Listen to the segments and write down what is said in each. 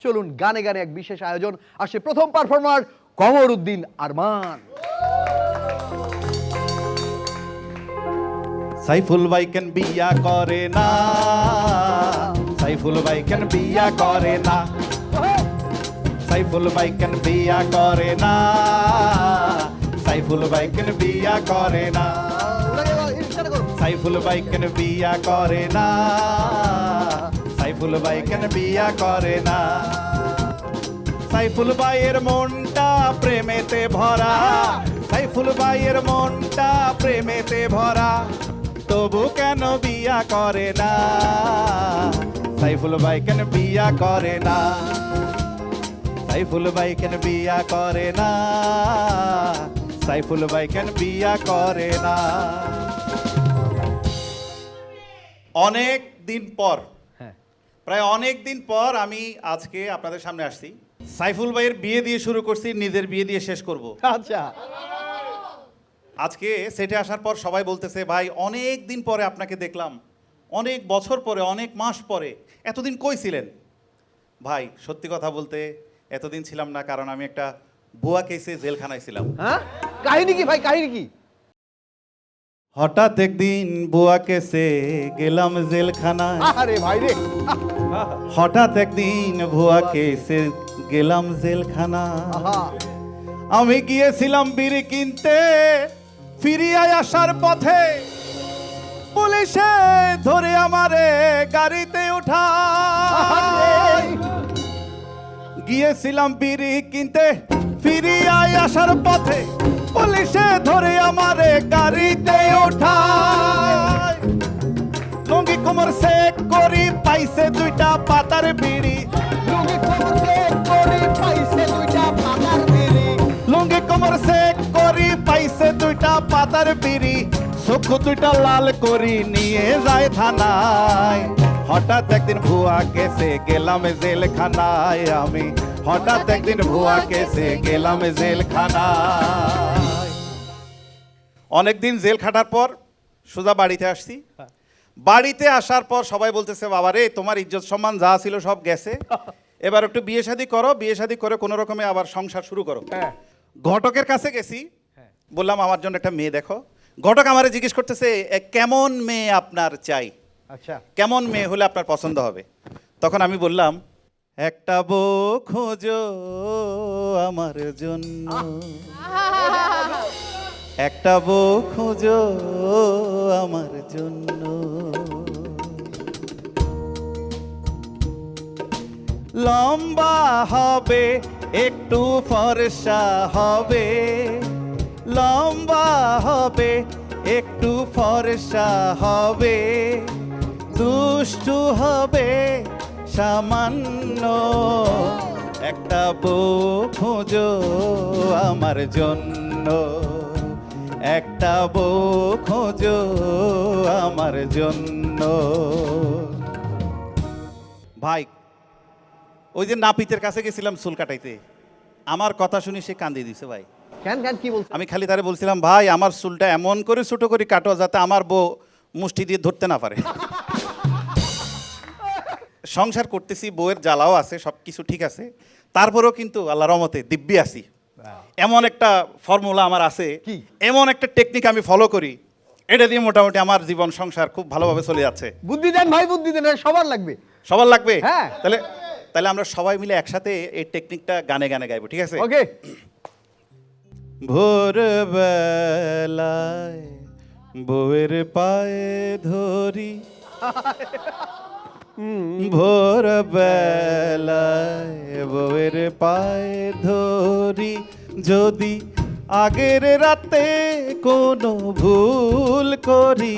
চলুন গানে গানে এক বিশেষ আয়োজন আসে প্রথম পারফর্মার কমরউদ্দিন আরমান। সাইফুল ভাই কেন বিয়া করে না, সাইফুল ভাই কেন বিয়া করে না, সাইফুল ভাই কেন বিয়া করে না, সাইফুল ভাই কেন বিয়া করে না, সাইফুল ভাই কেন বিয়া করে না, সাইফুল ভাই কেন বিয়া করে না। সাইফুল ভাইয়ের মনটা প্রেমেতে ভরা, সাইফুল ভাইয়ের মনটা প্রেমেতে ভরা, তবু কেন বিয়া করে না, সাইফুল ভাই কেন বিয়া করে না, সাইফুল ভাই কেন বিয়া করে না, সাইফুল ভাই কেন বিয়া করে না। অনেক দিন পর, প্রায় অনেক দিন পর আমি আজকে আপনাদের সামনে আসছি। সাইফুল ভাইয়ের বিয়ে দিয়ে শুরু করছি, নিজের বিয়ে দিয়ে শেষ করব। আচ্ছা, আজকে সেটে আসার পর সবাই বলতেছে ভাই অনেক দিন পরে আপনাকে দেখলাম, অনেক বছর পরে, অনেক মাস পরে, এতদিন কই ছিলেন? ভাই সত্যি কথা বলতে এতদিন ছিলাম না, কারণ আমি একটা বুয়া কেসে জেলখানায় ছিলাম। হ্যাঁ, কাহিনী কি ভাই, কাহিনী কি? হঠাৎ একদিন বুয়া কেসে গেলাম জেলখানায়। আরে ভাই রে, হঠাৎ একদিন ভুয়া কেসে গেলাম জেলখানায়। আহা, আমি গিয়েছিলাম বিড়ি কিনতে, ফিরিয়ে আসার পথে পুলিশে ধরে আমারে গাড়িতে উঠা। গিয়েছিলাম বিড়ি কিনতে, ফিরিয়ে আসার পথে পুলিশে ধরে আমারে গাড়িতে উঠা। লুঙ্গি কোমর সেক করি পাইছে দুইটা পাতার বিড়ি, লুঙ্গি কোমর সেক করি পাইছে দুইটা পাতার বিড়ি, লুঙ্গি কোমর সেক করি পাইছে দুইটা পাতার বিড়ি, চক্ষু দুইটা লাল করি নিয়ে যায় থানায়। হঠাৎ একদিন ভুয়া কেসে গেলাম জেলখানায় আমি, হঠাৎ একদিন ভুয়া কেসে গেলাম জেলখানায়। অনেকদিন জেল খাটার পর সোজা বাড়িতে আসছি। বাড়িতে আসার পর সবাই বলতেছে বাবা রে তোমার ইজ্জত সম্মান যা ছিল সব গেছে, এবার একটু বিয়ে শাদী করো, বিয়ে শাদী করে কোনো রকমে আবার সংসার শুরু করো। হ্যাঁ, ঘটকের কাছে গেছি, বললাম আমার জন্য একটা মেয়ে দেখো। ঘটক আমারে জিজ্ঞেস করতেছে কেমন মেয়ে আপনার চাই, আচ্ছা, কেমন মেয়ে হলে আপনার পছন্দ হবে? তখন আমি বললাম একটা বউ খোঁজো আমার জন্য, একটা বউ খোঁজো আমার জন্য, লম্বা হবে একটু ফর্সা হবে, লম্বা হবে একটু ফর্সা হবে, দুষ্টু হবে সামান্য, একটা বউ খোঁজো আমার জন্য, একটা বউ খোঁজো আমার জন্য। ভাই ওই যে নাপিতের কাছে গেছিলাম চুল কাটাইতে, আমার কথা শুনি সে কান্দি দিছে ভাই। কেন কেন কি বলছো? আমি খালি তারে বলছিলাম ভাই আমার চুলটা এমন করে ছোট করে কাটো যাতে আমার বউ মুষ্টি দিয়ে ধরতে না পারে। সংসার করতেছি, বউয়ের জ্বালাও আছে, সব কিছু ঠিক আছে, তারপরেও কিন্তু আল্লাহর রহমতে দিব্যি আছি। এমন একটা ফর্মুলা আমার আছে, কি? এমন একটা টেকনিক আমি ফলো করি, এটা দিয়ে মোটামুটি আমার জীবন সংসার খুব ভালোভাবে চলে যাচ্ছে। বুদ্ধি দেন ভাই, বুদ্ধি দেন, সবার লাগবে। সবার লাগবে? হ্যাঁ। তাহলে তাহলে আমরা সবাই মিলে একসাথে এই টেকনিকটা গানে গানে গাইবো, ঠিক আছে? ওকে। ভোরবেলায় বউয়ের পায়ে ধরি, ভোরবেলায় বউয়ের পায়ে ধরি, যদি আগের রাতে কোনো ভুল করি,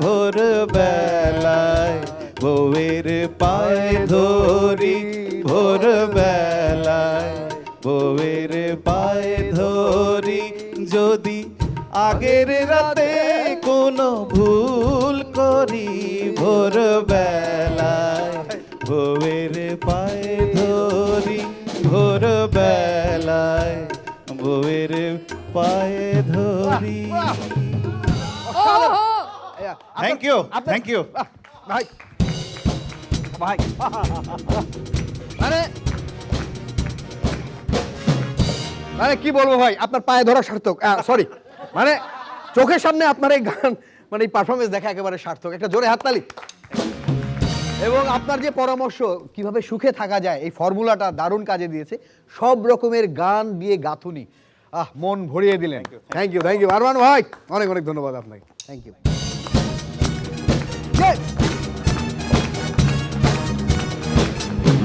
ভোরবেলায় বউয়ের পায়ে ধরি, ভোরবেলায় বউয়ের পায়ে ধরি, যদি আগের রাতে কোনো ভুল করি, ভোরবেলায় বউয়ের পায়ে ধরি, ভোরবেলায় বউয়ের পায়ে ধরি। থ্যাংক ইউ, থ্যাংক ইউ ভাই ভাই, মানে মানে কি বলবো ভাই, আপনার পায়ে ধরা সার্থক, সরি, মানে চোখের সামনে আপনার এই গান, মানে এই পারফরমেন্স দেখা একেবারে সার্থক। একটা জোরে হাততালি। এবং আপনার যে পরামর্শ কিভাবে সুখে থাকা যায়, এই ফর্মুলাটা দারুণ কাজে দিয়েছে। সব রকমের গান দিয়ে গাঁথুনি, মন ভরিয়ে দিলেন। থ্যাংক ইউ আরমান ভাই, অনেক অনেক ধন্যবাদ আপনাকে। Thank you.